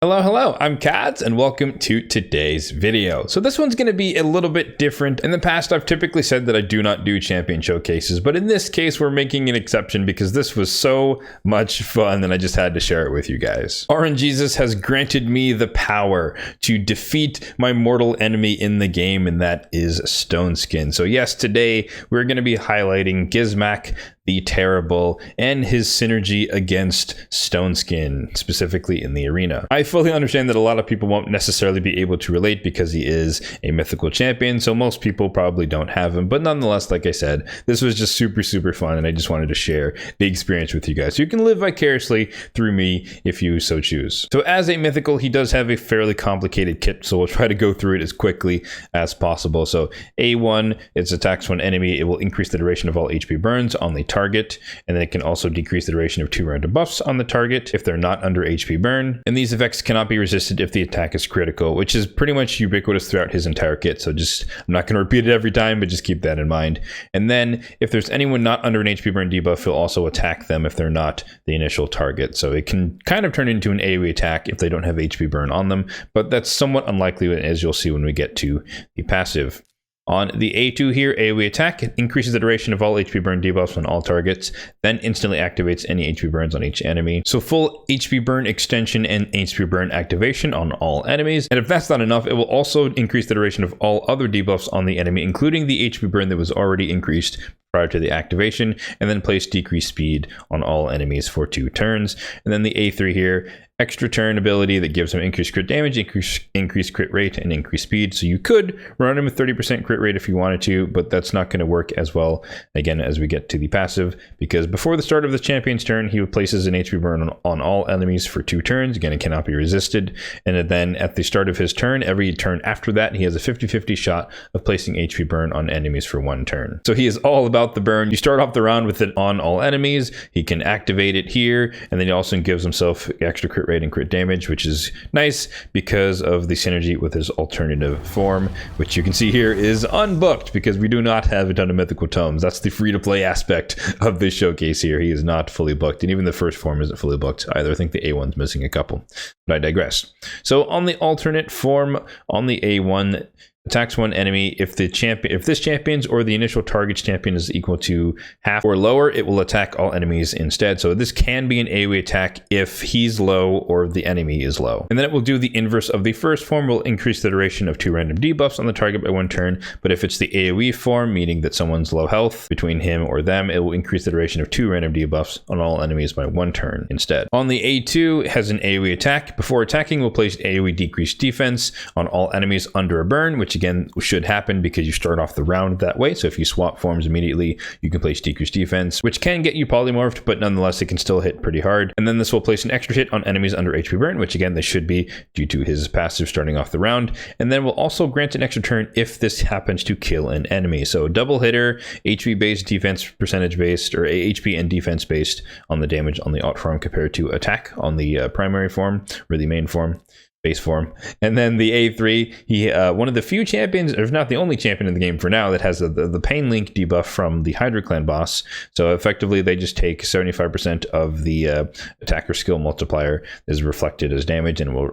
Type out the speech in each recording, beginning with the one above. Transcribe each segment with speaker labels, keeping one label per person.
Speaker 1: Hello, I'm Kads, and welcome to today's video. So this one's going to be a little bit different. In the past, I've typically said that I do not do champion showcases, but in this case, we're making an exception because this was so much fun and I just had to share it with you guys. RNGesus has granted me the power to defeat my mortal enemy in the game, and that is Stoneskin. So yes, today we're going to be highlighting Gizmak the Terrible and his synergy against Stoneskin, specifically in the arena. I fully understand that a lot of people won't necessarily be able to relate because he is a mythical champion, so most people probably don't have him, but nonetheless, like I said, this was just super fun and I just wanted to share the experience with you guys so you can live vicariously through me if you so choose. So as a mythical, he does have a fairly complicated kit, so we'll try to go through it as quickly as possible. So A1, it attacks one enemy, it will increase the duration of all HP burns on the target, and then it can also decrease the duration of 2 random buffs on the target if they're not under HP burn, and these effects cannot be resisted if the attack is critical, which is pretty much ubiquitous throughout his entire kit, so just I'm not going to repeat it every time, but just keep that in mind. And then if there's anyone not under an HP burn debuff, he'll also attack them if they're not the initial target, so it can kind of turn into an AoE attack if they don't have HP burn on them, but that's somewhat unlikely, as you'll see when we get to the passive. On the A2 here, AoE attack, it increases the duration of all HP burn debuffs on all targets, then instantly activates any HP burns on each enemy. So full HP burn extension and HP burn activation on all enemies. And if that's not enough, it will also increase the duration of all other debuffs on the enemy, including the HP burn that was already increased prior to the activation, and then place decreased speed on all enemies for 2 turns. And then the A3 here, extra turn ability that gives him increased crit damage, increased crit rate, and increased speed. So you could run him with 30% crit rate if you wanted to, but that's not going to work as well, again, as we get to the passive, because before the start of the champion's turn, he places an HP burn on all enemies for 2 turns. Again, it cannot be resisted. And then at the start of his turn, every turn after that, he has a 50-50 shot of placing HP burn on enemies for 1 turn. So he is all about the burn. You start off the round with it on all enemies. He can activate it here, and then he also gives himself extra crit rate and crit damage, which is nice because of the synergy with his alternative form, which you can see here is unbooked because we do not have a ton of mythical tomes. That's the free-to-play aspect of this showcase here. He is not fully booked, and even the first form isn't fully booked either. I think the A1's missing a couple, but I digress. So on the alternate form, on the A1, attacks one enemy. If this champion's or the initial target's champion is equal to half or lower, it will attack all enemies instead. So this can be an AoE attack if he's low or the enemy is low. And then it will do the inverse of the first form, will increase the duration of 2 random debuffs on the target by 1 turn. But if it's the AoE form, meaning that someone's low health between him or them, it will increase the duration of 2 random debuffs on all enemies by 1 turn instead. On the A2, it has an AoE attack. Before attacking, will place AoE decreased defense on all enemies under a burn, which again should happen because you start off the round that way. So if you swap forms immediately, you can place decreased defense, which can get you polymorphed, but nonetheless it can still hit pretty hard. And then this will place an extra hit on enemies under HP burn, which again they should be due to his passive starting off the round. And then will also grant an extra turn if this happens to kill an enemy. So double hitter, HP based, defense percentage based, or HP and defense based on the damage on the alt form compared to attack on the primary form or the main form. Base form. And then the A3, he one of the few champions, if not the only champion in the game for now, that has the pain link debuff from the Hydra clan boss. So effectively they just take 75% of the attacker skill multiplier is reflected as damage and will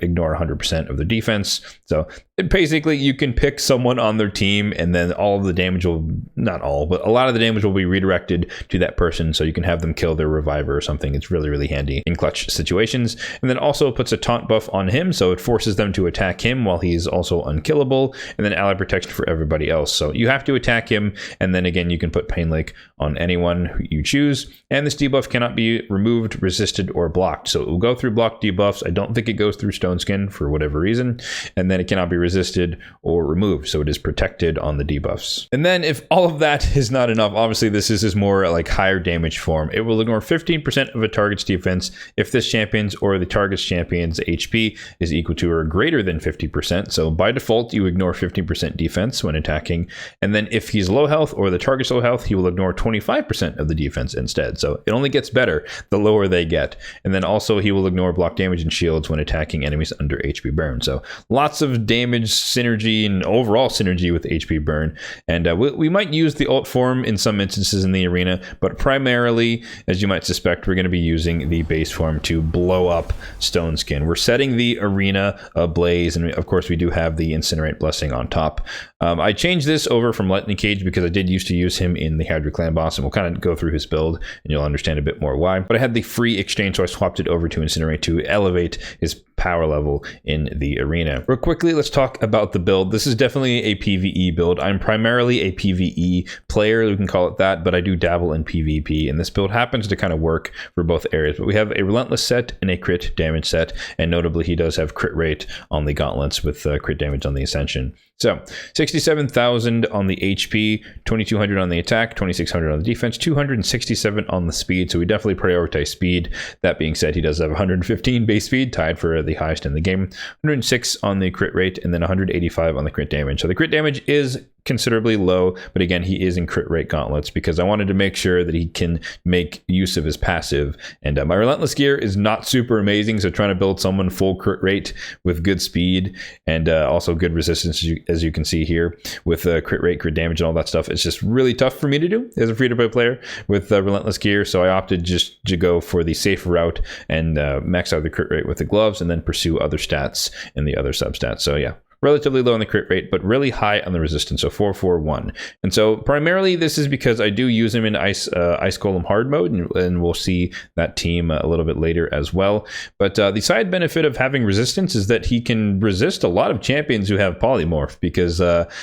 Speaker 1: ignore 100% of the defense. So basically you can pick someone on their team and then all of the damage will, not all, but a lot of the damage will be redirected to that person, so you can have them kill their reviver or something. It's really handy in clutch situations. And then also puts a taunt buff on him, so it forces them to attack him while he's also unkillable, and then ally protection for everybody else. So you have to attack him, and then again you can put pain link on anyone who you choose, and this debuff cannot be removed, resisted, or blocked. So it will go through block debuffs. I don't think it goes through Stoneskin for whatever reason, and then it cannot be resisted or removed, so it is protected on the debuffs. And then if all of that is not enough, obviously this is his more like higher damage form. It will ignore 15% of a target's defense if this champion's or the target's champion's HP is equal to or greater than 50%. So by default, you ignore 15% defense when attacking. And then if he's low health or the target's low health, he will ignore 25% of the defense instead. So it only gets better the lower they get. And then also he will ignore block damage and shields when attacking enemies under HP burn. So lots of damage damage synergy and overall synergy with HP burn. And we might use the ult form in some instances in the arena, but primarily, as you might suspect, we're going to be using the base form to blow up stoneskin. We're setting the arena ablaze, and of course we do have the incinerate blessing on top. I changed this over from lightning cage because I did used to use him in the Hydra clan boss, and we'll kind of go through his build and you'll understand a bit more why. But I had the free exchange, so I swapped it over to incinerate to elevate his power level in the arena. Real quickly, let's talk about the build. This is definitely a PvE build. I'm primarily a PvE player, we can call it that, but I do dabble in PvP, and this build happens to kind of work for both areas. But we have a relentless set and a crit damage set, and notably he does have crit rate on the gauntlets with crit damage on the ascension. So 67,000 on the HP, 2,200 on the attack, 2,600 on the defense, 267 on the speed. So we definitely prioritize speed. That being said, he does have 115 base speed, tied for the highest in the game, 106 on the crit rate, and then 185 on the crit damage. So the crit damage is considerably low, but again, he is in crit rate gauntlets because I wanted to make sure that he can make use of his passive. And my relentless gear is not super amazing, so trying to build someone full crit rate with good speed and also good resistance, as you can see here, with crit rate, crit damage, and all that stuff, it's just really tough for me to do as a free-to-play player with relentless gear. So I opted just to go for the safer route and max out the crit rate with the gloves and then pursue other stats in the other substats. So yeah, relatively low on the crit rate, but really high on the resistance, so 441. And so primarily this is because I do use him in Ice Golem hard mode, and we'll see that team a little bit later as well. But the side benefit of having resistance is that he can resist a lot of champions who have polymorph, because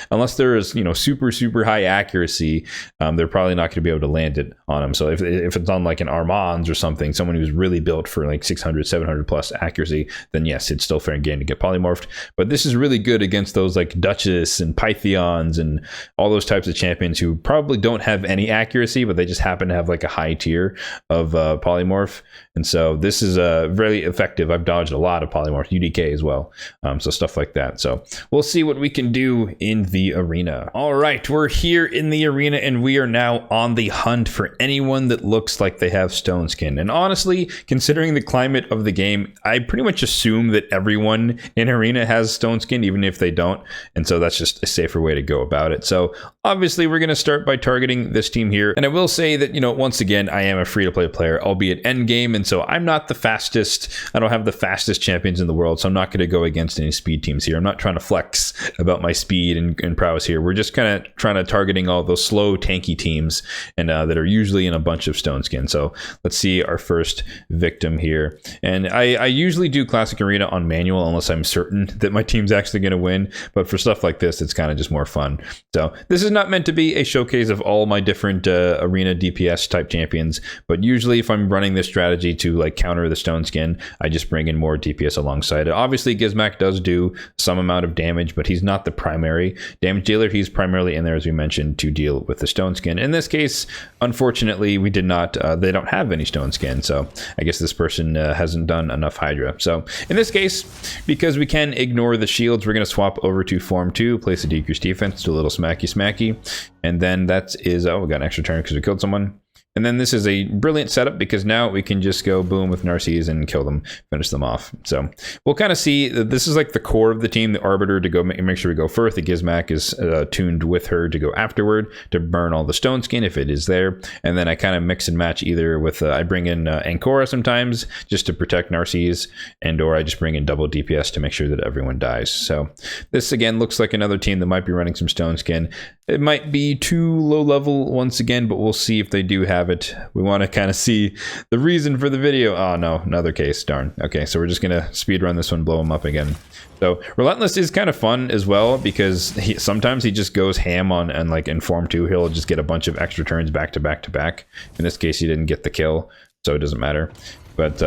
Speaker 1: unless there is, you know, super high accuracy, they're probably not going to be able to land it on him. So if it's on like an Armand's or something, someone who's really built for like 600, 700 plus accuracy, then yes, it's still fair game to get polymorphed. But this is really good against those like Duchess and Pythions and all those types of champions who probably don't have any accuracy, but they just happen to have like a high tier of polymorph. And so this is very effective. I've dodged a lot of polymorph, UDK as well. So stuff like that. So we'll see what we can do in the arena. All right, we're here in the arena and we are now on the hunt for anyone that looks like they have stoneskin. And honestly, considering the climate of the game, I pretty much assume that everyone in arena has stoneskin, even if they don't. And so that's just a safer way to go about it. So obviously we're going to start by targeting this team here. And I will say that, you know, once again, I am a free-to-play player, albeit endgame. And so I'm not the fastest. I don't have the fastest champions in the world. So I'm not going to go against any speed teams here. I'm not trying to flex about my speed and prowess here. We're just kind of trying to targeting all those slow tanky teams and that are usually in a bunch of stoneskin. So let's see our first victim here. And I usually do classic arena on manual unless I'm certain that my team's actually going to win, but for stuff like this, it's kind of just more fun. So this is not meant to be a showcase of all my different arena DPS type champions, but usually if I'm running this strategy to like counter the stoneskin, I just bring in more DPS alongside it. Obviously Gizmak does do some amount of damage, but he's not the primary damage dealer. He's primarily in there, as we mentioned, to deal with the stoneskin. In this case, unfortunately, we did not, they don't have any stoneskin, so I guess this person hasn't done enough Hydra. So in this case, because we can ignore the shields, we're going to swap over to form 2, place a decreased defense, do a little smacky, and then that is, oh, we got an extra turn because we killed someone. And then this is a brilliant setup because now we can just go boom with Narcisse and kill them, finish them off. So we'll kind of see that this is like the core of the team, the Arbiter to go make sure we go first. The Gizmak is tuned with her to go afterward to burn all the stoneskin if it is there. And then I kind of mix and match either with, I bring in Ancora sometimes just to protect Narcisse, and or I just bring in double DPS to make sure that everyone dies. So this again looks like another team that might be running some stoneskin. It might be too low level once again, but we'll see if they do have it. We want to kind of see the reason for the video. Oh no, another case, darn. Okay, so we're just gonna speed run this one, blow him up again. So Relentless is kind of fun as well because sometimes he just goes ham on, and like in Form 2, he'll just get a bunch of extra turns back to back to back. In this case, he didn't get the kill, so it doesn't matter. But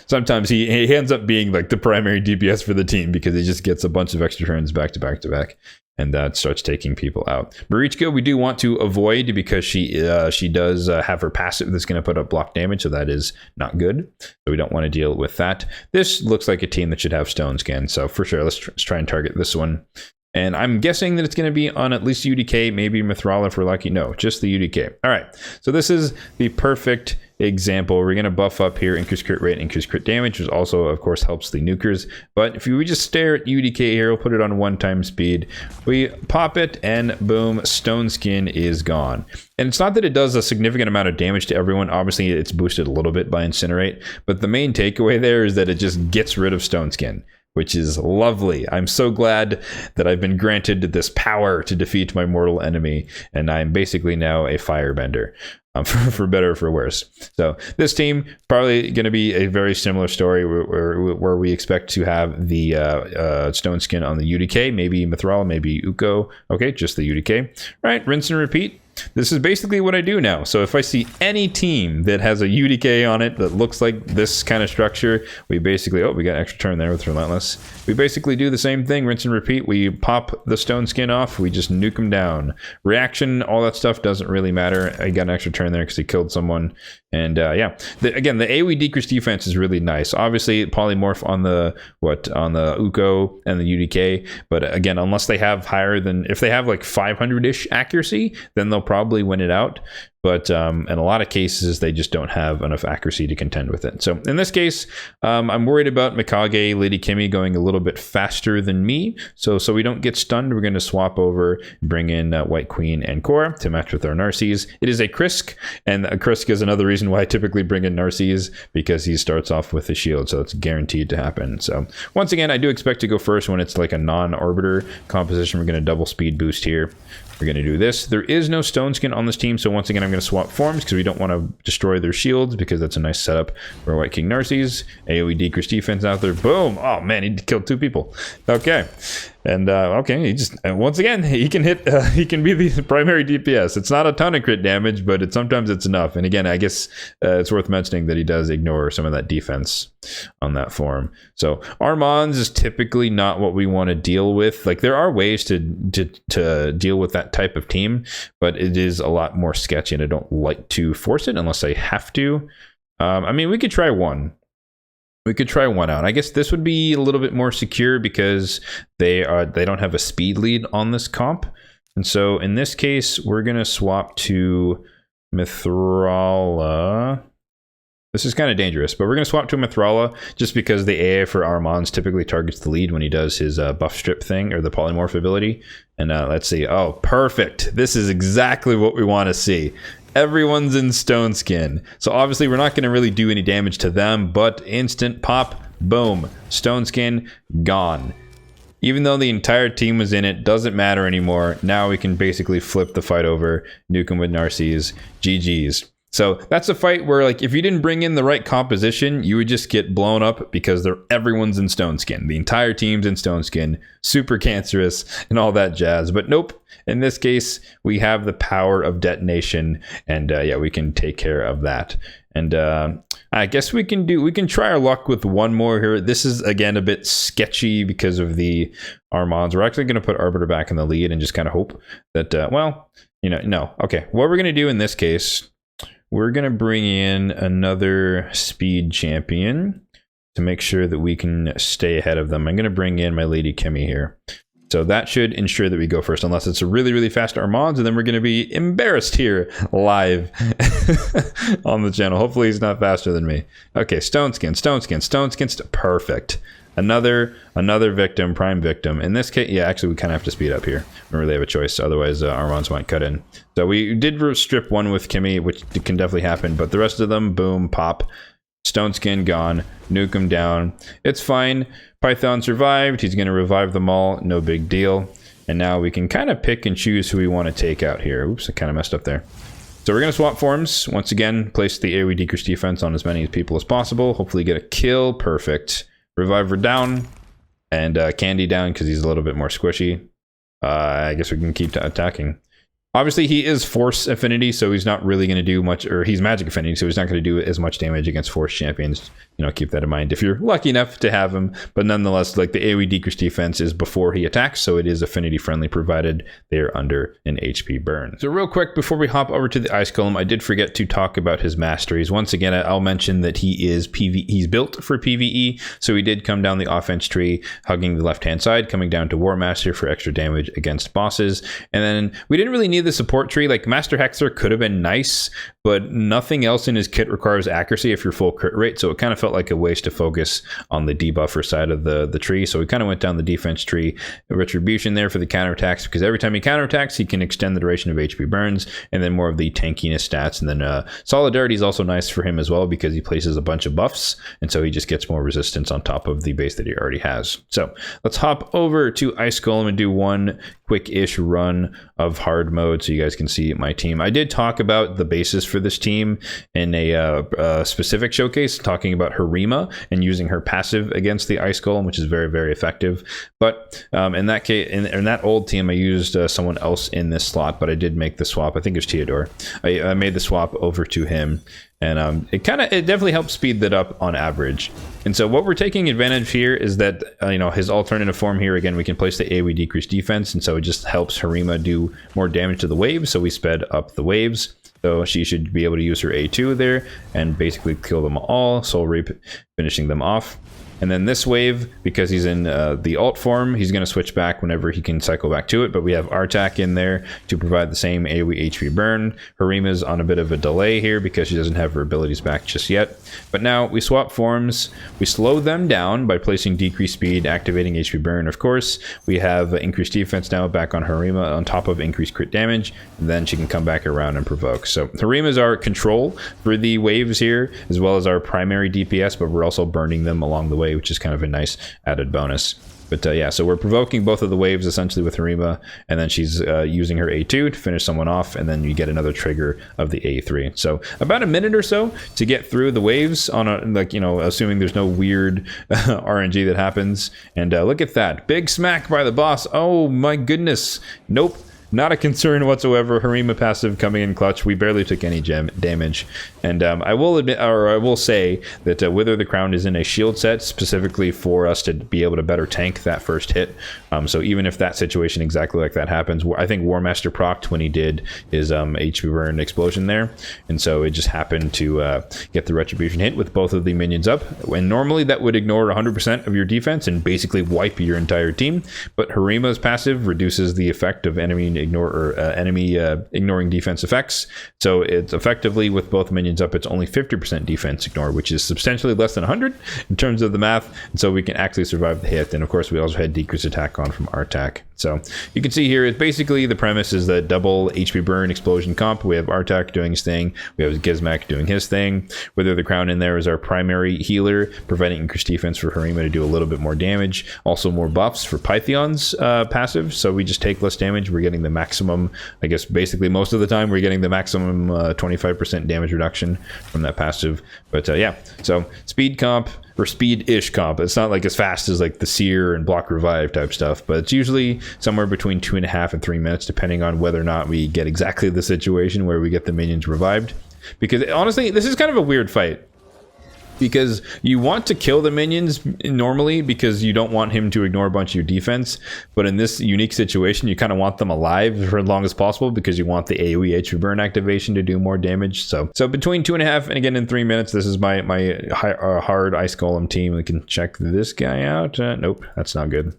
Speaker 1: sometimes he ends up being like the primary DPS for the team because he just gets a bunch of extra turns back to back to back. And that starts taking people out. Marichka, we do want to avoid because she does have her passive that's going to put up block damage, so that is not good. So we don't want to deal with that. This looks like a team that should have stoneskin, so for sure, let's try and target this one. And I'm guessing that it's going to be on at least UDK, maybe Mithrala if we're lucky. No, just the UDK. All right, so this is the perfect example. We're going to buff up here, increase crit rate, increase crit damage, which also, of course, helps the nukers. But if we just stare at UDK here, we'll put it on 1x speed. We pop it, and boom, stoneskin is gone. And it's not that it does a significant amount of damage to everyone. Obviously, it's boosted a little bit by incinerate. But the main takeaway there is that it just gets rid of stoneskin, which is lovely. I'm so glad that I've been granted this power to defeat my mortal enemy, and I'm basically now a firebender, for better or for worse. So this team probably going to be a very similar story where we expect to have the stone skin on the UDK, maybe Mithrala, maybe Uko. Okay, just the UDK. All right, rinse and repeat. This is basically what I do now. So if I see any team that has a UDK on it that looks like this kind of structure, we basically, oh, we got extra turn there with Relentless. We basically do the same thing, rinse and repeat. We pop the stone skin off, we just nuke them down. Reaction, all that stuff doesn't really matter. I got an extra turn there because he killed someone. And yeah, again, the AoE decrease defense is really nice. Obviously, polymorph on the Uko and the UDK, but again, unless they have higher than, if they have like 500-ish accuracy, then they'll probably win it out. But in a lot of cases, they just don't have enough accuracy to contend with it. So in this case, I'm worried about Mikage, Lady Kimmy going a little bit faster than me. So we don't get stunned, we're going to swap over, bring in White Queen and Korra to match with our Narcisse. It is a Krisk, and a Krisk is another reason why I typically bring in Narcisse, because he starts off with a shield, so it's guaranteed to happen. So once again, I do expect to go first when it's like a non-arbiter composition. We're going to double speed boost here. We're going to do this. There is no stone skin on this team, so once again, I'm going to swap forms because we don't want to destroy their shields, because that's a nice setup for White King Narcisse. AoE decrease defense out there. Boom! Oh man, he killed 2 people. Okay. And okay, he just, once again, he can hit, he can be the primary DPS. It's not a ton of crit damage, but sometimes it's enough. And again, I guess it's worth mentioning that he does ignore some of that defense on that form. So Armands is typically not what we want to deal with. Like, there are ways to deal with that type of team, but it is a lot more sketchy, and I don't like to force it unless I have to. I mean, we could try one. We could try one out. I guess this would be a little bit more secure because they don't have a speed lead on this comp. And so in this case, we're going to swap to Mithrala. This is kind of dangerous, but we're going to swap to Mithrala just because the AA for Armands typically targets the lead when he does his buff strip thing, or the polymorph ability. And let's see. Oh, perfect. This is exactly what we want to see. Everyone's in stone skin, so obviously we're not going to really do any damage to them, but instant pop, boom, stone skin gone. Even though the entire team was in it, doesn't matter anymore. Now we can basically flip the fight over, nuke him with Narcisse. GG's. So that's a fight where, like, if you didn't bring in the right composition, you would just get blown up because everyone's in stone skin. The entire team's in stone skin, super cancerous and all that jazz. But nope. In this case, we have the power of detonation, and yeah, we can take care of that. And I guess we can try our luck with one more here. This is again a bit sketchy because of the Armands. We're actually going to put Arbiter back in the lead and just kind of hope that well, you know, no. Okay, what we're going to do in this case, we're going to bring in another speed champion to make sure that we can stay ahead of them. I'm going to bring in my Lady Kimmy here. So that should ensure that we go first, unless it's a really, really fast Armands, and then we're going to be embarrassed here live on the channel. Hopefully he's not faster than me. Okay, stone skin, perfect. Another victim, prime victim. In this case, yeah, actually we kind of have to speed up here. We don't really have a choice, otherwise Armands might cut in. So we did strip one with Kimmy, which can definitely happen, but the rest of them, boom, pop. Stone skin gone, nuke him down. It's fine. Python survived. He's going to revive them all. No big deal. And now we can kind of pick and choose who we want to take out here. Oops, I kind of messed up there. So we're going to swap forms. Once again, place the AoE decrease defense on as many people as possible. Hopefully get a kill. Perfect. Reviver down. And Candy down because he's a little bit more squishy. I guess we can keep attacking. Obviously, he is Force Affinity, so he's not really going to do much, or he's Magic Affinity, so he's not going to do as much damage against Force champions. You know, keep that in mind if you're lucky enough to have him. But nonetheless, like the AoE decrease defense is before he attacks, so it is affinity friendly, provided they're under an HP burn. So real quick, before we hop over to the Ice Golem, I did forget to talk about his masteries. Once again, I'll mention that he's built for PvE, so he did come down the offense tree, hugging the left-hand side, coming down to War Master for extra damage against bosses. And then we didn't really need the support tree. Like Master Hexer could have been nice, but nothing else in his kit requires accuracy if you're full crit rate, so it kind of felt like a waste to focus on the debuffer side of the tree. So we kind of went down the defense tree, Retribution there for the counterattacks, because every time he counterattacks, he can extend the duration of HP burns, and then more of the tankiness stats. And then Solidarity is also nice for him as well, because he places a bunch of buffs, and so he just gets more resistance on top of the base that he already has. So let's hop over to Ice Golem and do one quick-ish run of hard mode so you guys can see my team. I did talk about the basis for this team in a specific showcase, talking about Harima and using her passive against the Ice Golem, which is very, very effective. But in that case, in that old team, I used someone else in this slot, but I did make the swap. I think it was Theodore. I made the swap over to him. And it definitely helps speed that up on average. And so what we're taking advantage here is that, his alternative form here, again, we can place the AoE decrease defense. And so it just helps Harima do more damage to the waves. So we sped up the waves. So she should be able to use her A2 there and basically kill them all. Soul Reap, finishing them off. And then this wave, because he's in the alt form, he's going to switch back whenever he can cycle back to it. But we have Artak in there to provide the same AoE HP burn. Harima's on a bit of a delay here because she doesn't have her abilities back just yet. But now we swap forms. We slow them down by placing decreased speed, activating HP burn, of course. We have increased defense now back on Harima on top of increased crit damage. And then she can come back around and provoke. So Harima's our control for the waves here, as well as our primary DPS, but we're also burning them along the way, which is kind of a nice added bonus. But yeah, so we're provoking both of the waves essentially with Harima, and then she's using her A2 to finish someone off, and then you get another trigger of the A3. So about a minute or so to get through the waves on assuming there's no weird RNG that happens. And look at that, big smack by the boss. Oh my goodness, nope. Not a concern whatsoever. Harima passive coming in clutch. We barely took any damage. And I will say that Wither the Crown is in a shield set specifically for us to be able to better tank that first hit. So even if that situation exactly like that happens, I think War Master procced when he did his HP burn explosion there. And so it just happened to get the retribution hit with both of the minions up. And normally that would ignore 100% of your defense and basically wipe your entire team. But Harima's passive reduces the effect of enemy ignoring defense effects. So it's effectively, with both minions up, it's only 50% defense ignore, which is substantially less than 100 in terms of the math. And so we can actually survive the hit. And of course, we also had decreased attack on from Artak. So you can see here, it's basically the premise is the double HP burn explosion comp. We have Artak doing his thing. We have Gizmak doing his thing. Wither the Crown in there is our primary healer, providing increased defense for Harima to do a little bit more damage. Also more buffs for Pythion's passive. So we just take less damage. We're getting the maximum, I guess basically most of the time, we're getting the maximum 25% damage reduction from that passive. But yeah, so speed comp, or speed-ish comp. It's not like as fast as like the Seer and Block Revive type stuff, but it's usually somewhere between 2.5 and 3 minutes, depending on whether or not we get exactly the situation where we get the minions revived. Because honestly, this is kind of a weird fight, because you want to kill the minions normally because you don't want him to ignore a bunch of your defense. But in this unique situation, you kind of want them alive for as long as possible because you want the AoE HP burn activation to do more damage. So between 2.5 and again in 3 minutes, this is my hard Ice Golem team. We can check this guy out. Nope, that's not good.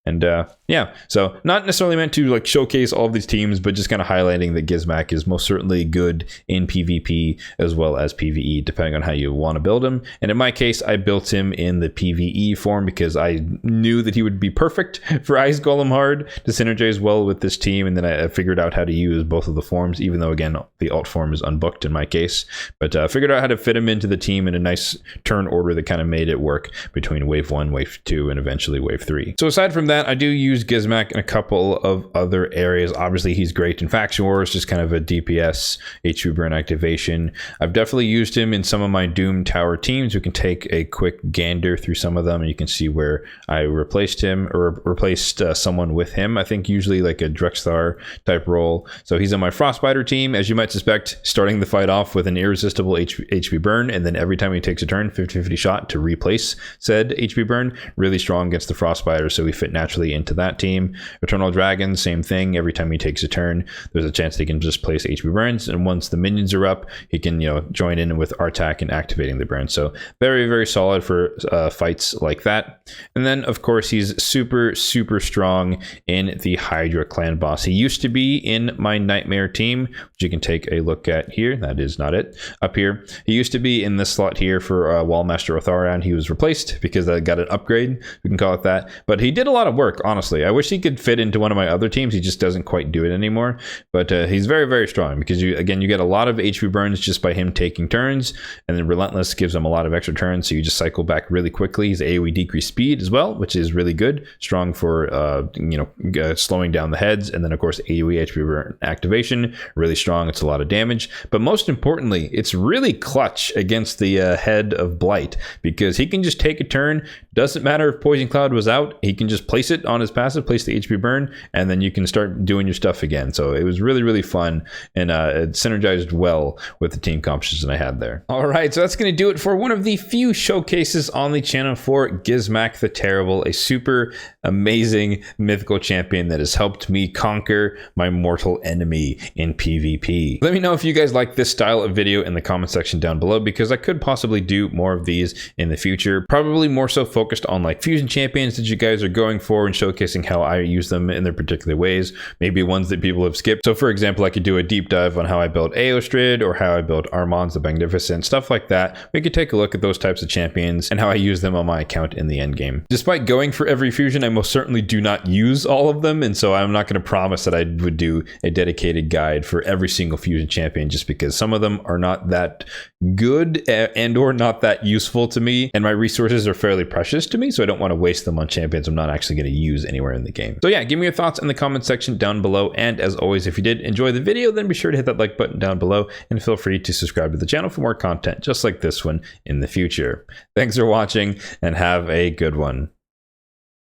Speaker 1: And yeah, so not necessarily meant to like showcase all of these teams, but just kind of highlighting that Gizmak is most certainly good in PvP as well as PvE, depending on how you want to build him. And in my case, I built him in the PvE form because I knew that he would be perfect for Ice Golem hard to synergize well with this team. And then I figured out how to use both of the forms, even though again, the alt form is unbooked in my case, but figured out how to fit him into the team in a nice turn order that kind of made it work between wave 1, wave 2, and eventually wave 3. So aside from that, I do use Gizmak in a couple of other areas. Obviously, he's great in Faction Wars, just kind of a DPS, HP burn activation. I've definitely used him in some of my Doom Tower teams. We can take a quick gander through some of them, and you can see where I replaced him or replaced someone with him. I think usually like a Drexthar type role. So he's on my Frostbiter team, as you might suspect, starting the fight off with an Irresistible HP burn, and then every time he takes a turn, 50-50 shot to replace said HP burn. Really strong against the Frostbiter, so we fit naturally into that team. Eternal Dragon, same thing. Every time he takes a turn, there's a chance that he can just place HP burns, and once the minions are up, he can, you know, join in with Artak and activating the burn. So very, very solid for fights like that. And then, of course, he's super, super strong in the Hydra clan boss. He used to be in my Nightmare team, which you can take a look at here. That is not it. Up here, he used to be in this slot here for Wallmaster Otharion. He was replaced because I got an upgrade, we can call it that. But he did a lot of work, honestly. I wish he could fit into one of my other teams. He just doesn't quite do it anymore. But he's very, very strong because you get a lot of HP burns just by him taking turns, and then Relentless gives him a lot of extra turns, so you just cycle back really quickly. He's AoE decreased speed as well, which is really good. Strong for slowing down the heads, and then of course AoE HP burn activation, really strong. It's a lot of damage, but most importantly, it's really clutch against the head of Blight, because he can just take a turn. Doesn't matter if Poison Cloud was out, he can just place it on his passive, place the HP burn, and then you can start doing your stuff again. So it was really, really fun, and it synergized well with the team composition I had there. All right, so that's going to do it for one of the few showcases on the channel for Gizmak the Terrible, a super amazing mythical champion that has helped me conquer my mortal enemy in PvP. Let me know if you guys like this style of video in the comment section down below, because I could possibly do more of these in the future, probably more so focused on like fusion champions that you guys are going for and showcasing how I use them in their particular ways, maybe ones that people have skipped. So for example, I could do a deep dive on how I build Aostrid or how I build Armand's the Magnificent, stuff like that. We could take a look at those types of champions and how I use them on my account in the endgame. Despite going for every fusion, I most certainly do not use all of them, and so I'm not going to promise that I would do a dedicated guide for every single fusion champion, just because some of them are not that good and or not that useful to me, and my resources are fairly precious to me, so I don't want to waste them on champions I'm not actually going to use anywhere in the game. So yeah, give me your thoughts in the comment section down below, and as always, if you did enjoy the video, then be sure to hit that like button down below, and feel free to subscribe to the channel for more content just like this one in the future. Thanks for watching, and have a good one.